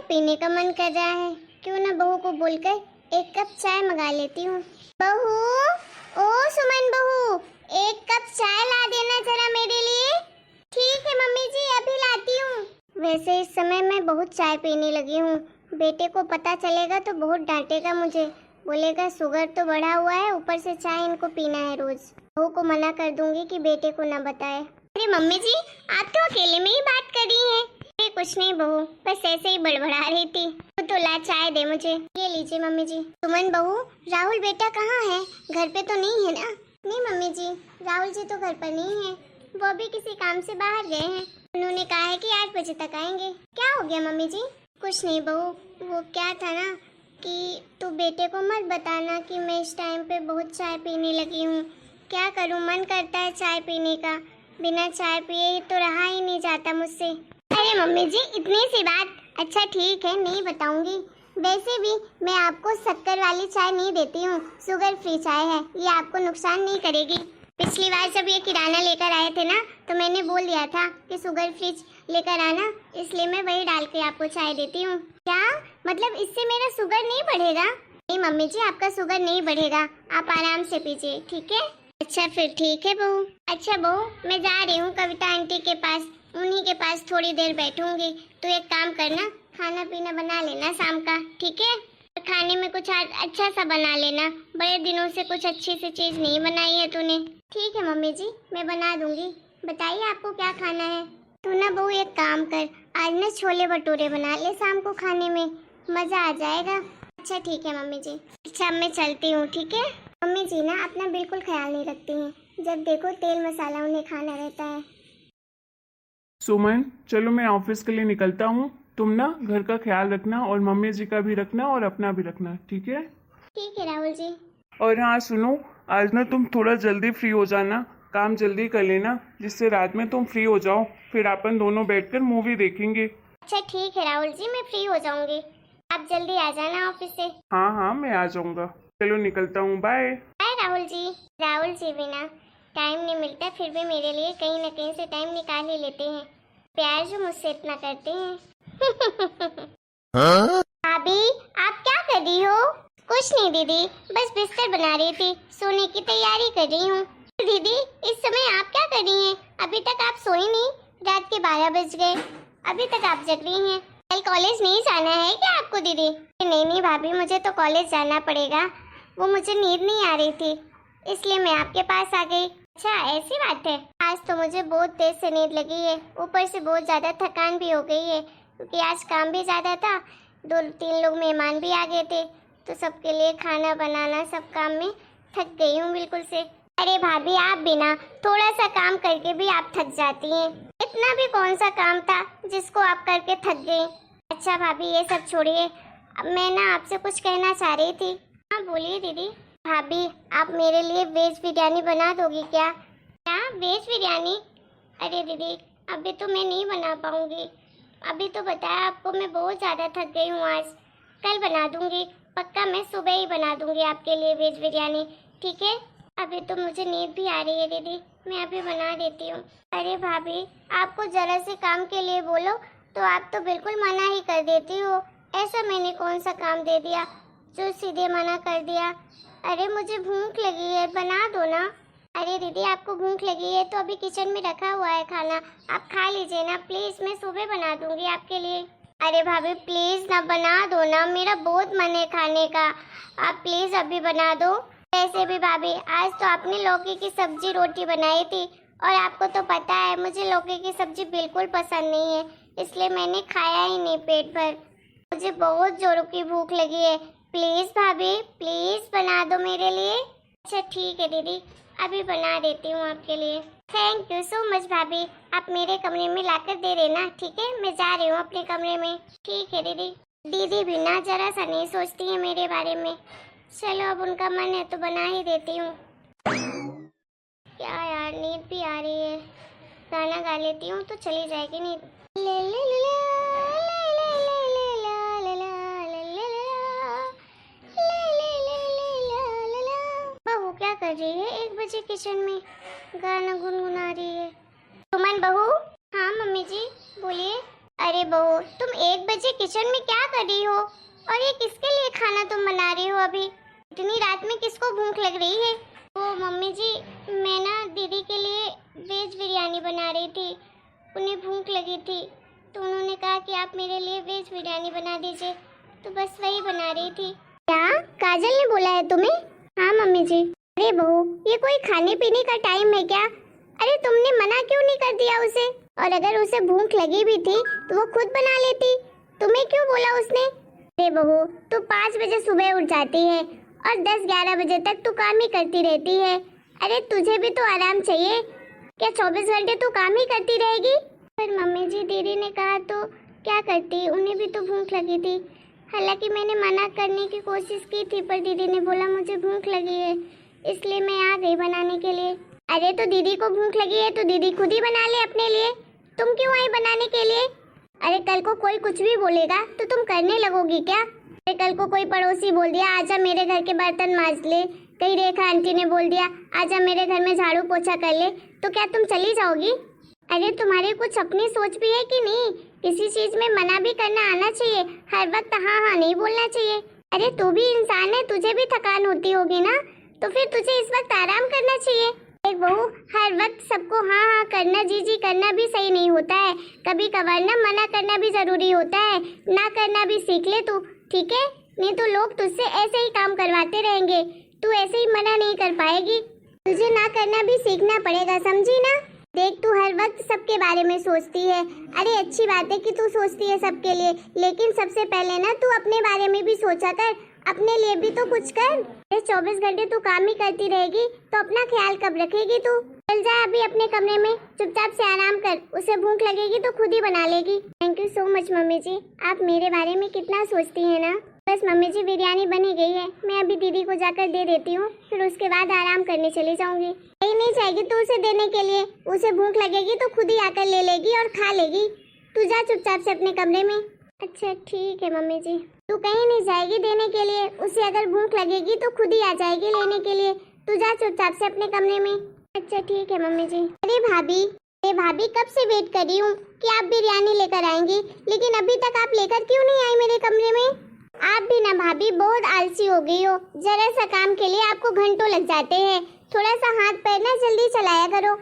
पीने का मन कर रहा है, क्यों ना बहू को बोलकर एक कप चाय मंगा लेती हूँ। बहू, ओ सुमन बहू, एक कप चाय ला देना जरा मेरे लिए। ठीक है मम्मी जी, अभी लाती हूँ। वैसे इस समय मैं बहुत चाय पीने लगी हूँ, बेटे को पता चलेगा तो बहुत डांटेगा मुझे, बोलेगा शुगर तो बढ़ा हुआ है, ऊपर से चाय इनको पीना है रोज। बहू को मना कर दूंगी कि बेटे को ना बताए। अरे मम्मी जी, आप तो अकेले में ही बात कर रही हैं। अरे कुछ नहीं बहू, बस ऐसे ही बड़बड़ा रही थी। तो ला चाय दे मुझे। ये लीजिए मम्मी जी। सुमन बहू, राहुल बेटा कहाँ है? घर पे तो नहीं है ना? नहीं मम्मी जी, राहुल जी तो घर पर नहीं है, वो अभी किसी काम से बाहर गए हैं। उन्होंने कहा है कि 8 बजे तक आएंगे। क्या हो गया मम्मी जी? कुछ नहीं बहू, वो क्या था ना कि तू बेटे को मत बताना कि मैं इस टाइम पे बहुत चाय पीने लगी हूँ। क्या करूँ, मन करता है चाय पीने का, बिना चाय पिए तो रहा ही नहीं जाता मुझसे। अरे मम्मी जी, इतनी सी बात। अच्छा ठीक है, नहीं बताऊंगी। वैसे भी मैं आपको शक्कर वाली चाय नहीं देती हूँ, शुगर फ्री चाय है, ये आपको नुकसान नहीं करेगी। पिछली बार जब ये किराना लेकर आए थे ना, तो मैंने बोल दिया था कि शुगर फ्री लेकर आना, इसलिए मैं वही डाल के आपको चाय देती हूँ। क्या मतलब इससे मेरा शुगर नहीं बढ़ेगा? नहीं मम्मी जी, आपका शुगर नहीं बढ़ेगा, आप आराम से पीजिए, ठीक है? अच्छा फिर ठीक है बहू। अच्छा बहू, मैं जा रही हूँ कविता आंटी के पास, उन्हीं के पास थोड़ी देर बैठूंगी। तो एक काम करना, खाना पीना बना लेना शाम का, ठीक है? और खाने में कुछ अच्छा सा बना लेना, बड़े दिनों से कुछ अच्छी सी चीज नहीं बनाई है तूने। ठीक है मम्मी जी, मैं बना दूंगी। बताइए आपको क्या खाना है? तू ना बहू एक काम कर, आज ना छोले भटूरे बना ले शाम को खाने में, मजा आ जाएगा। अच्छा ठीक है मम्मी जी। अच्छा अब मैं चलती हूँ, ठीक है? मम्मी जी ना अपना बिल्कुल ख्याल नहीं रखती हैं, जब देखो तेल मसाला उन्हें खाना रहता है। सुमन, चलो मैं ऑफिस के लिए निकलता हूँ। तुम ना घर का ख्याल रखना और मम्मी जी का भी रखना और अपना भी रखना, ठीक है? ठीक है राहुल जी। और हाँ सुनो, आज ना तुम थोड़ा जल्दी फ्री हो जाना, काम जल्दी कर लेना, जिससे रात में तुम फ्री हो जाओ, फिर अपन दोनों बैठकर मूवी देखेंगे। अच्छा ठीक है राहुल जी, मैं फ्री हो जाऊंगी, आप जल्दी आ जाना ऑफिस से। हाँ हाँ, मैं आ जाऊँगा। चलो निकलता हूँ, बाय। बाय राहुल जी। राहुल जी बिना टाइम नहीं मिलता, फिर भी मेरे लिए कहीं ना कहीं से टाइम निकाल ही लेते हैं, प्यार जो मुझसे इतना करते हैं। भाभी, आप क्या कर रही हो? कुछ नहीं दीदी, बस बिस्तर बना रही थी, सोने की तैयारी कर रही हूँ। दीदी इस समय आप क्या कर रही हैं? अभी तक आप सोई नहीं, रात के 12 बज गए, अभी तक आप जग रही हैं। कल कॉलेज नहीं जाना है क्या आपको दीदी? नहीं नहीं भाभी, मुझे तो कॉलेज जाना पड़ेगा, वो मुझे नींद नहीं आ रही थी, इसलिए मैं आपके पास आ गई। अच्छा ऐसी बात है, आज तो मुझे बहुत तेज से नींद लगी है, ऊपर से बहुत ज्यादा थकान भी हो गई है, क्योंकि आज काम भी ज्यादा था, 2-3 लोग मेहमान भी आ गए थे, तो सबके लिए खाना बनाना, सब काम में थक गई हूँ बिल्कुल से। अरे भाभी आप भी ना, थोड़ा सा काम करके भी आप थक जाती हैं, इतना भी कौन सा काम था जिसको आप करके थक गई। अच्छा भाभी ये सब छोड़िए, अब मैं ना आपसे कुछ कहना चाह रही थी। हाँ बोलिए दीदी। भाभी आप मेरे लिए वेज बिरयानी बना दोगी क्या? क्या वेज बिरयानी? अरे दीदी अभी तो मैं नहीं बना पाऊंगी, अभी तो बताया आपको, मैं बहुत ज़्यादा थक गई हूँ आज, कल बना दूंगी, पक्का मैं सुबह ही बना दूंगी आपके लिए वेज बिरयानी, ठीक है? अभी तो मुझे नींद भी आ रही है दीदी, मैं अभी बना देती हूँ। अरे भाभी आपको जरा से काम के लिए बोलो तो आप तो बिल्कुल मना ही कर देती हो, ऐसा मैंने कौन सा काम दे दिया जो सीधे मना कर दिया? अरे मुझे भूख लगी है, बना दो ना। अरे दीदी आपको भूख लगी है तो अभी किचन में रखा हुआ है खाना, आप खा लीजिए ना प्लीज, मैं सुबह बना दूंगी आपके लिए। अरे भाभी प्लीज ना बना दो ना, मेरा बहुत मन है खाने का, आप प्लीज अभी बना दो। वैसे भी भाभी आज तो आपने लौकी की सब्जी रोटी बनाई थी, और आपको तो पता है मुझे लौकी की सब्जी बिल्कुल पसंद नहीं है, इसलिए मैंने खाया ही नहीं पेट भर, मुझे बहुत जोरों की भूख लगी है, प्लीज भाभी प्लीज बना दो मेरे लिए। अच्छा ठीक है दीदी, अभी बना देती हूँ आपके लिए। थैंक यू सो मच भाभी, आप मेरे कमरे में लाकर दे देना, ठीक है? मैं जा रही हूँ अपने कमरे में। ठीक है दीदी। दीदी भी ना जरा सा नहीं सोचती है मेरे बारे में, चलो अब उनका मन है तो बना ही देती हूँ। क्या यार नींद भी आ रही है, गाना गा लेती हूँ तो चली जाएगी नींद। ले ले ले ले, बहू क्या कर रही है 1 बजे किचन में, गाना गुनगुना रही है। सुमन बहू। हाँ मम्मी जी बोलिए। अरे बहू, तुम 1 बजे किचन में क्या कर रही हो? और ये किसके लिए खाना तुम बना रही हो अभी? इतनी रात में किसको भूख लग रही है? ओ मम्मी जी, मैं ना दीदी के लिए वेज बिरयानी बना रही थी। उन्हें भूख लगी थी तो उन्होंने कहा कि आप मेरे लिए वेज बिरयानी बना दीजिए, तो बस वही बना रही थी। क्या काजल ने बोला है तुम्हें? हाँ मम्मी जी। अरे बहू, ये कोई खाने पीने का टाइम है क्या? अरे तुमने मना क्यों नहीं कर दिया उसे? और अगर उसे भूख लगी भी थी तो वो खुद बना लेती, तुम्हें क्यों बोला उसने? अरे बहू, तू 5 बजे सुबह उठ जाती है और 10-11 बजे तक तू काम ही करती रहती है। अरे तुझे भी तो आराम चाहिए। क्या 24 घंटे तू काम ही करती रहेगी? पर मम्मी जी, दीदी ने कहा तो क्या करती, उन्हें भी तो भूख लगी थी। हालांकि मैंने मना करने की कोशिश की थी पर दीदी ने बोला मुझे भूख लगी है, इसलिए मैं आ गई बनाने के लिए। अरे तो दीदी को भूख लगी है तो दीदी खुद ही बना ले अपने लिए, तुम क्यों आई बनाने के लिए? अरे कल को कोई कुछ भी बोलेगा तो तुम करने लगोगी क्या? अरे कल को कोई पड़ोसी बोल दिया आजा मेरे घर के बर्तन मांज ले, कहीं रेखा आंटी ने बोल दिया आजा मेरे घर में झाड़ू पोछा कर ले, तो क्या तुम चली जाओगी? अरे तुम्हारी कुछ अपनी सोच भी है कि नहीं? किसी चीज में मना भी करना आना चाहिए, हर वक्त हाँ हाँ नहीं बोलना चाहिए। अरे तू भी इंसान है, तुझे भी थकान होती होगी ना, तो फिर तुझे इस वक्त आराम करना चाहिए। एक बहू, हर वक्त सबको हाँ हाँ करना जी जी करना भी सही नहीं होता है। कभी कभार ना मना करना भी जरूरी होता है, ना करना भी सीख ले तू, ठीक है? नहीं तो लोग तुझसे ऐसे ही काम करवाते रहेंगे, तू ऐसे ही मना नहीं कर पाएगी। तुझे ना करना भी सीखना पड़ेगा, समझी ना? देख, तू हर वक्त सबके बारे में सोचती है। अरे अच्छी बात है कि तू सोचती है सबके लिए, लेकिन सबसे पहले ना तू अपने बारे में भी सोचा कर, अपने लिए भी तो कुछ कर। अरे 24 घंटे तू काम ही करती रहेगी तो अपना ख्याल कब रखेगी तू? चल जा अभी अपने कमरे में, चुपचाप से आराम कर, उसे भूख लगेगी तो खुद ही बना लेगी। Thank you so much mummy ji, आप मेरे बारे में कितना सोचती है ना। बस मम्मी जी, बिरयानी बनी गई है, मैं अभी दीदी को जाकर दे देती हूँ, फिर उसके बाद आराम करने चली जाऊंगी। कहीं नहीं जाएगी तू उसे देने के लिए, उसे भूख लगेगी तो खुद ही आकर ले लेगी और खा लेगी। तू जा चुपचाप से अपने कमरे में। अच्छा ठीक है मम्मी जी। तू कहीं नहीं जाएगी देने के लिए, उसे अगर भूख लगेगी तो खुद ही आ जाएगी लेने के लिए। तू जा चुपचाप से अपने कमरे में। अच्छा ठीक है मम्मी जी। अरे भाभी कब से वेट कर रही हूँ कि आप बिरयानी लेकर आएंगी, लेकिन अभी तक आप लेकर क्यों नहीं आई मेरे कमरे में? आप भी ना भाभी बहुत आलसी हो गई हो, जरा सा काम के लिए आपको घंटों लग जाते हैं। थोड़ा सा हाथ पैर ना जल्दी चलाया करो।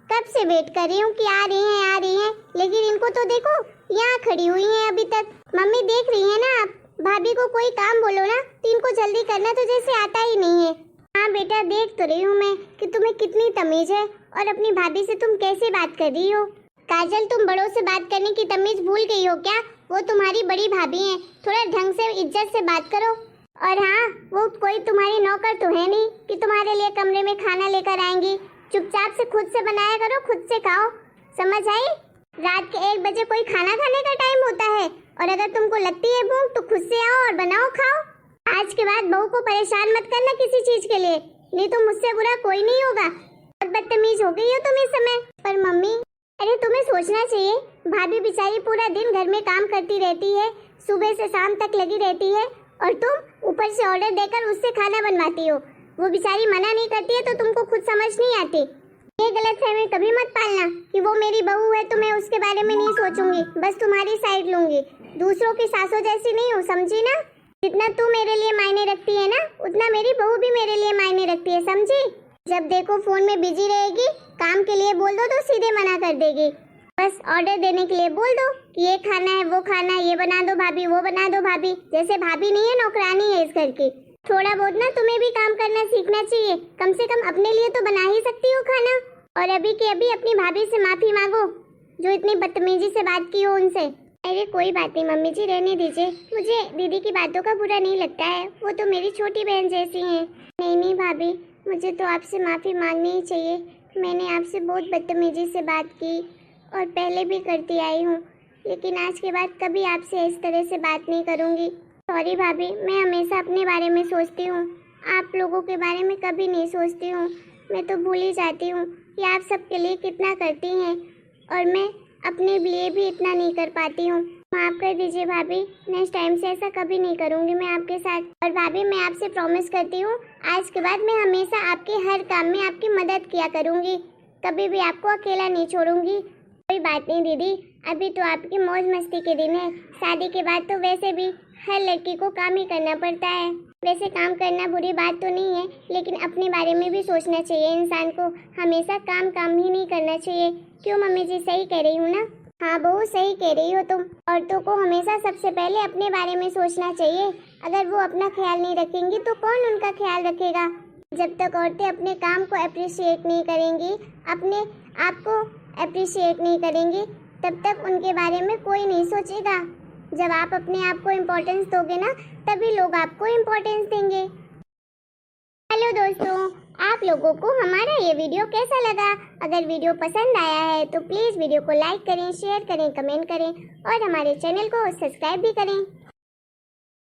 कब से वेट कर रही हूँ कि आ रही हैं, लेकिन इनको तो देखो यहाँ खड़ी हुई हैं अभी तक। मम्मी देख रही है ना आप, भाभी को कोई काम बोलो ना तो इनको जल्दी करना तो जैसे आता ही नहीं है। हाँ बेटा, देख तो रही हूँ मैं कि तुम्हें कितनी तमीज है और अपनी भाभी से तुम कैसे बात कर रही हो। काजल, तुम बड़ों से बात करने की तमीज भूल गई हो क्या? वो तुम्हारी बड़ी भाभी हैं, थोड़ा ढंग से इज्जत से बात करो। और हाँ, वो कोई तुम्हारी नौकर तो है नहीं कि तुम्हारे लिए कमरे में खाना लेकर आएंगी। चुपचाप से खुद से बनाया करो, खुद से खाओ, समझ आई? रात के 1 बजे कोई खाना खाने का टाइम होता है, और अगर तुमको लगती है भूख तो खुद से आओ और बनाओ खाओ। आज के बाद बहू को परेशान मत करना किसी चीज के लिए, नहीं तो मुझसे बुरा कोई नहीं होगा। बहुत बदतमीज हो गई हो तुम इस समय। पर मम्मी, अरे तुम्हें सोचना चाहिए, भाभी बेचारी पूरा दिन घर में काम करती रहती है, सुबह से शाम तक लगी रहती है, और तुम ऊपर से ऑर्डर देकर उससे खाना बनवाती हो। वो बेचारी मना नहीं करती है तो तुमको खुद समझ नहीं आती। ये गलतफहमी कभी मत पालना कि वो मेरी बहू है तो मैं उसके बारे में नहीं सोचूंगी, बस तुम्हारी साइड लूंगी। दूसरों की सासों जैसी नहीं हूँ, समझी ना? जितना तू मेरे लिए मायने रखती है ना, उतना मेरी बहू भी मेरे लिए मायने रखती है, समझी? जब देखो फोन में बिजी रहेगी, काम के लिए बोल दो तो सीधे मना कर देगी। बस ऑर्डर देने के लिए बोल दो कि ये खाना है, वो खाना है, ये बना दो भाभी, वो बना दो भाभी, जैसे भाभी नहीं है, नौकरानी है इस घर की। थोड़ा बहुत ना तुम्हें भी काम करना सीखना चाहिए, कम से कम अपने लिए तो बना ही सकती हो खाना। और अभी के अभी अपनी भाभी से माफी मांगो जो इतनी बदतमीजी से बात की हो उनसे। अरे कोई बात नहीं मम्मी जी, रहने दीजिए, मुझे दीदी की बातों का बुरा नहीं लगता है, वो तो मेरी छोटी बहन जैसी हैं। नहीं भाभी, मुझे तो आपसे माफी मांगनी ही चाहिए। मैंने आपसे बहुत बदतमीजी से बात की और पहले भी करती आई हूँ, लेकिन आज के बाद कभी आपसे इस तरह से बात नहीं करूँगी। सॉरी भाभी, मैं हमेशा अपने बारे में सोचती हूँ, आप लोगों के बारे में कभी नहीं सोचती हूँ। मैं तो भूल ही जाती हूँ कि आप सबके लिए कितना करती हैं, और मैं अपने लिए भी इतना नहीं कर पाती हूँ। माफ़ कर दीजिए भाभी, नेक्स्ट टाइम से ऐसा कभी नहीं करूँगी मैं आपके साथ। और भाभी, मैं आपसे प्रॉमिस करती हूँ, आज के बाद मैं हमेशा आपके हर काम में आपकी मदद किया करूँगी, कभी भी आपको अकेला नहीं छोड़ूंगी। कोई कोई बात नहीं दीदी, अभी तो आपकी मौज मस्ती के दिन है। शादी के बाद तो वैसे भी हर लड़की को काम ही करना पड़ता है। वैसे काम करना बुरी बात तो नहीं है, लेकिन अपने बारे में भी सोचना चाहिए इंसान को। हमेशा काम काम ही नहीं करना चाहिए। क्यों मम्मी जी, सही कह रही हूँ ना? हाँ बहू, सही कह रही हो तुम। औरतों को हमेशा सबसे पहले अपने बारे में सोचना चाहिए। अगर वो अपना ख्याल नहीं रखेंगी तो कौन उनका ख्याल रखेगा? जब तक औरतें अपने काम को अप्रिशिएट नहीं करेंगी, अपने आप को अप्रिशिएट नहीं करेंगी, तब तक उनके बारे में कोई नहीं सोचेगा। जब आप अपने आप को इम्पोर्टेंस दोगे ना, तभी लोग आपको इम्पोर्टेंस देंगे। हेलो दोस्तों, आप लोगों को हमारा ये वीडियो कैसा लगा? अगर वीडियो पसंद आया है तो प्लीज़ वीडियो को लाइक करें, शेयर करें, कमेंट करें और हमारे चैनल को सब्सक्राइब भी करें।